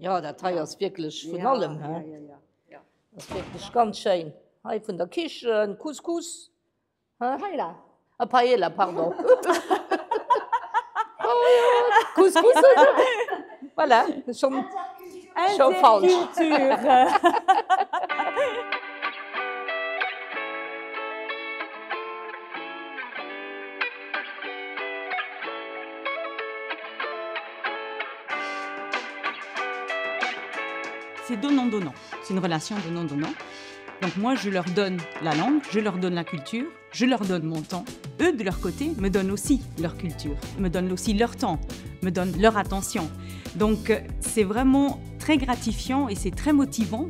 Ja, der Teil ist wirklich von Ja, allem. ja, He? ja, ja. Das ist wirklich ganz schön. Hey, von der Küche, ein Couscous. Paella. Paella, pardon. Oh ja, Couscous. Voilà, schon falsch. Interculture. C'est donnant-donnant. C'est une relation donnant-donnant. Donc moi, je leur donne la langue, je leur donne la culture, je leur donne mon temps. Eux, de leur côté, me donnent aussi leur culture, me donnent aussi leur temps, me donnent leur attention. Donc c'est vraiment très gratifiant et c'est très motivant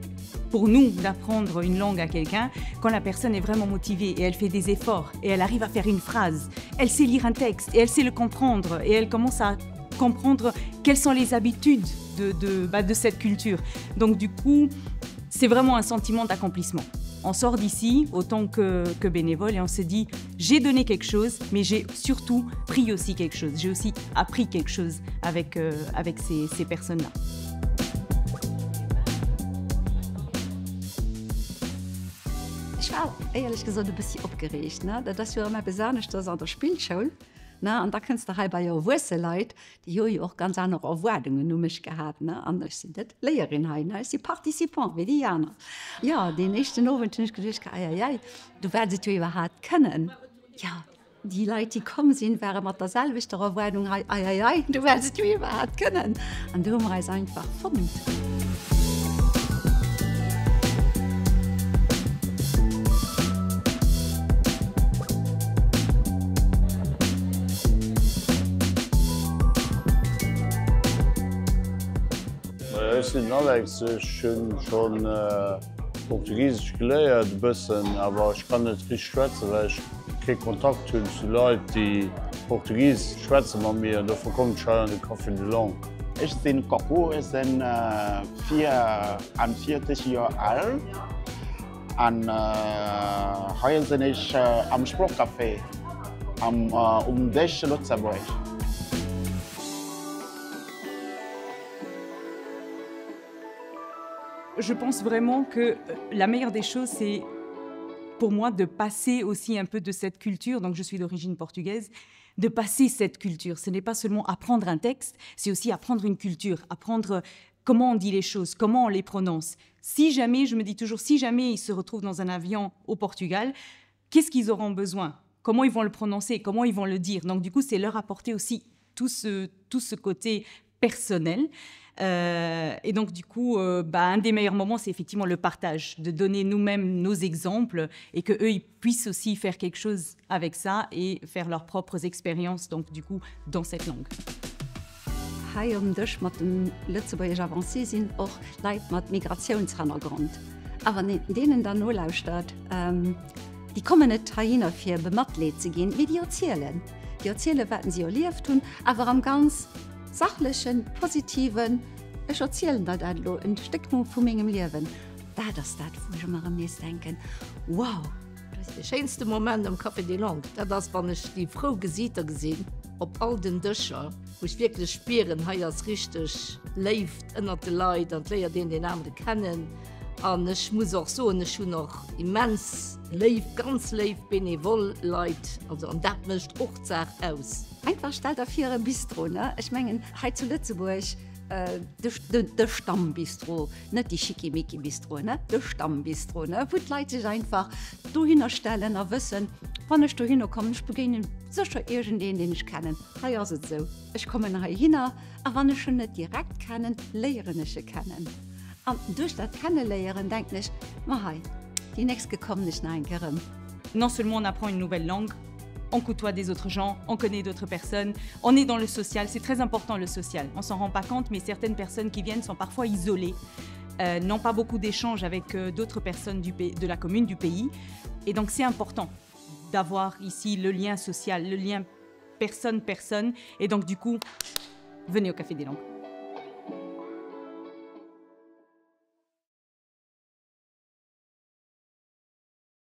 pour nous d'apprendre une langue à quelqu'un quand la personne est vraiment motivée et elle fait des efforts et elle arrive à faire une phrase. Elle sait lire un texte et elle sait le comprendre et elle commence à comprendre quelles sont les habitudes de cette culture. Donc du coup, c'est vraiment un sentiment d'accomplissement. On sort d'ici autant que bénévole et on se dit j'ai donné quelque chose, mais j'ai surtout pris aussi quelque chose. J'ai aussi appris quelque chose avec ces personnes-là. Ich war ehrlich gesagt ein bisschen aufgeregt. Ne? Das ist ja immer besonders das an der Spielschule. Ne? Und da kannst du halt bei ja Leute, die haben ja auch ganz andere Erwartungen um mich gehabt. Ne? Anders sind das Lehrerinnen, ne? Sie Partizipanten wie die anderen. Ja, den nächsten Abend habe ich gedacht, du wirst es ja überhaupt können. Ja, die Leute, die kommen sind, wären mit derselben Erwartung, du wirst es ja überhaupt können. Und da haben wir es einfach gefunden. Ich bin Alex, ich habe schon Portugiesisch gelernt, ein bisschen, aber ich kann nicht richtig schwätzen, weil ich keinen Kontakt habe zu Leuten, die Portugiesisch schwätzen mit mir. Und dafür komme ich schon an den Café de Langue. Ich bin Kopo, ich bin 44 Jahre alt. Und heute bin ich am Sprachcafé um 10 Lutzeburg. Je pense vraiment que la meilleure des choses, c'est pour moi de passer aussi un peu de cette culture, donc je suis d'origine portugaise, de passer cette culture. Ce n'est pas seulement apprendre un texte, c'est aussi apprendre une culture, apprendre comment on dit les choses, comment on les prononce. Si jamais, je me dis toujours, si jamais ils se retrouvent dans un avion au Portugal, qu'est-ce qu'ils auront besoin? Comment ils vont le prononcer? Comment ils vont le dire? Donc du coup, c'est leur apporter aussi tout ce côté personnel. Et donc, du coup, un des meilleurs moments, c'est effectivement le partage, de donner nous-mêmes nos exemples et qu'eux, ils puissent aussi faire quelque chose avec ça et faire leurs propres expériences, donc, du coup, dans cette langue. Hier mit dem Lützeburger Avancé sind auch Leute mit Migrationshintergrund. Aber denen dann nur lauscht, die kommen nicht hierhin, für Bemattled zu gehen, wie die erzählen. Die erzählen, was sie erlebt haben, aber am ganz sachlichen, positiven, ich erzähle das ein Stück von meinem Leben. Das ist das, wo ich mir am nächsten denke, wow. Der schönste Moment am Café de Langue, das ist, wenn ich die Frau Gesichter gesehen auf all den Dächern, wo ich wirklich spüren, hier ist richtig lebt inner die Leute und lernt den anderen kennen. Und ich muss auch so, ich habe noch immens ganz benevol Leute, also und das mischt auch sehr aus. Einfach stellt auf hier ein Bistro, ne? Ich meine, hier zu Lützeburg, der Stammbistro, nicht die Schickimicki-Bistro, ne? Der Stammbistro, ne? Wo die Leute sich einfach hinstellen und wissen, wenn ich da hinkomme, ich beginne sicher irgendwen, den ich kenne. Hier ist es so. Ich komme hier hin, aber wenn ich schon nicht direkt kenne, lerne ich sie kennen. Und durch das Kennenlernen denke ich, die nächste kommt nicht rein. Non seulement on apprend une nouvelle langue, on côtoie des autres gens, on connaît d'autres personnes, on est dans le social, c'est très important le social. On ne s'en rend pas compte, mais certaines personnes qui viennent sont parfois isolées, n'ont pas beaucoup d'échanges avec d'autres personnes de la commune, du pays. Et donc c'est important d'avoir ici le lien social, le lien personne-personne. Et donc du coup, venez au Café des Langues.